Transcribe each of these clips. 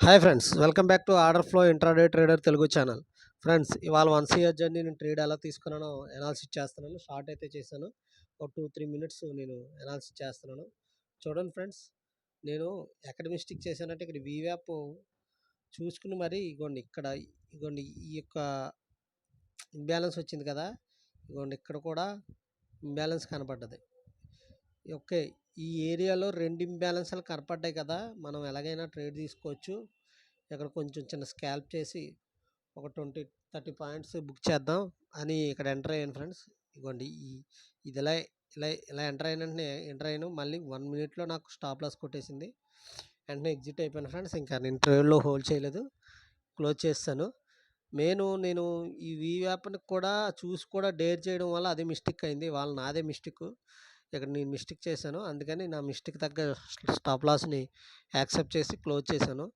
Hi friends, welcome back to order flow intraday trader Telugu channel. Friends, ఇవాళ 1 CR journey నేను trade ఎలా తీసుకున్నానో analysis చేస్తున్నాను. Short అయితే చేశాను. ఒక 2-3 మినిట్స్ నేను ఎనాలిసిస్ చేస్తున్నాను. చూడండి ఫ్రెండ్స్, నేను ఎక్కడ మిస్టేక్ చేశానంటే ఇక్కడ వీవ్యాప్ చూసుకుని మరి ఇగోండి ఈ యొక్క ఇంబ్యాలెన్స్ వచ్చింది కదా. ఇగోండి ఇక్కడ కూడా ఇంబ్యాలెన్స్ కనపడ్డది. ఓకే, ఈ ఏరియాలో 2 ఇంబ్యాలెన్స్లు కనపడ్డాయి కదా. మనం ఎలాగైనా ట్రేడ్ తీసుకోవచ్చు. ఇక్కడ కొంచెం చిన్న స్కాల్ప్ చేసి ఒక 20-30 పాయింట్స్ బుక్ చేద్దాం అని ఇక్కడ ఎంటర్ అయ్యాను ఫ్రెండ్స్. ఇదిగోండి ఇది ఇలా ఇలా ఇలా ఎంటర్ అయ్యాను. మళ్ళీ 1 మినిట్లో నాకు స్టాప్ లాస్ కొట్టేసింది. వెంటనే ఎగ్జిట్ అయిపోయాను ఫ్రెండ్స్. ఇంకా నేను ట్రేడ్లో హోల్డ్ చేయలేదు, క్లోజ్ చేస్తాను. నేను ఈ వీవ్యాప్ని కూడా చూసి కూడా డేర్ చేయడం వల్ల అదే మిస్టేక్ అయింది. నాదే మిస్టేక్. ఇక్కడ నేను మిస్టేక్ చేశాను. అందుకని నా మిస్టేక్ తగ్గ స్టాప్ లాస్ని యాక్సెప్ట్ చేసి క్లోజ్ చేశాను.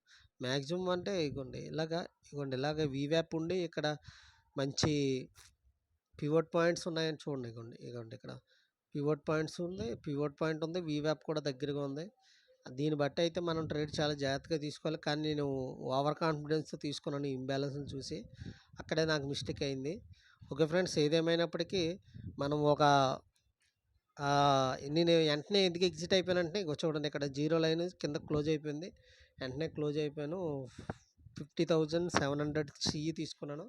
మ్యాక్సిమం అంటే ఇగోండి ఇలాగ వీవ్యాప్ ఉండి ఇక్కడ మంచి పివోట్ పాయింట్స్ ఉన్నాయని చూడండి. ఇగోండి ఇక్కడ పివోట్ పాయింట్ ఉంది. వీవ్యాప్ కూడా దగ్గరగా ఉంది. దీన్ని బట్టి అయితే మనం ట్రేడ్ చాలా జాగ్రత్తగా తీసుకోవాలి. కానీ నేను ఓవర్ కాన్ఫిడెన్స్తో తీసుకున్నాను. ఇంబ్యాలెన్స్ని చూసి అక్కడే నాకు మిస్టేక్ అయింది. ఓకే ఫ్రెండ్స్, ఏదేమైనప్పటికీ మనం నేను వెంటనే ఎందుకు ఎగ్జిట్ అయిపోయానంటే చూడండి, ఇక్కడ జీరో లైన్ కింద క్లోజ్ అయిపోయింది. వెంటనే క్లోజ్ అయిపోయాను. 50,700 సిఈ తీసుకున్నాను.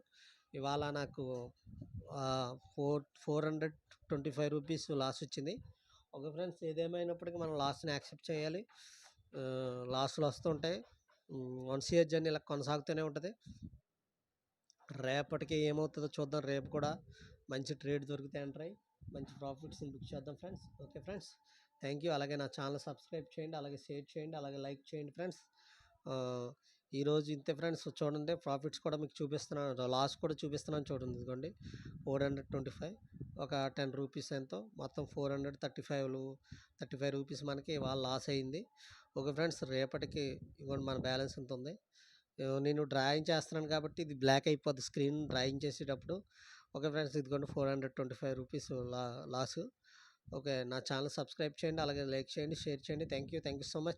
ఇవాళ నాకు 425 రూపీస్ లాస్ వచ్చింది. ఓకే ఫ్రెండ్స్, ఏదేమైనప్పటికీ మనం లాస్ని యాక్సెప్ట్ చేయాలి. లాస్లు వస్తుంటాయి. 1 CR జర్నీ ఇలా కొనసాగుతూనే ఉంటుంది. రేపటికి ఏమవుతుందో చూద్దాం. రేపు కూడా మంచి ట్రేడ్ దొరికితే ఎంటర్ అయ్యి మంచి ప్రాఫిట్స్ని బుక్ చేద్దాం friends. Okay friends, thank you. అలాగే నా ఛానల్ సబ్స్క్రైబ్ చేయండి, అలాగే షేర్ చేయండి, అలాగే లైక్ చేయండి ఫ్రెండ్స్. ఈరోజు ఇంతే ఫ్రెండ్స్. చూడండి, ప్రాఫిట్స్ కూడా మీకు చూపిస్తున్నాను, లాస్ కూడా చూపిస్తున్నాను. చూడండి, ఇదిగోండి 425, ఒక 10 రూపీస్ ఎంతో, మొత్తం 435 రూపీస్ మనకి ఇవాళ లాస్ అయింది. ఓకే ఫ్రెండ్స్, రేపటికి ఇదిగోండి మన బ్యాలెన్స్ ఎంత ఉంది. నేను డ్రాయింగ్ చేస్తున్నాను కాబట్టి ఇది బ్లాక్ అయిపోద్ది స్క్రీన్ డ్రాయింగ్ చేసేటప్పుడు. ఓకే ఫ్రెండ్స్, ఇదిగోండి 425 రూపీస్ లాస్. ఓకే, నా ఛానల్ సబ్స్క్రైబ్ చేయండి, అలాగే లైక్ చేయండి, షేర్ చేయండి. Thank you so much.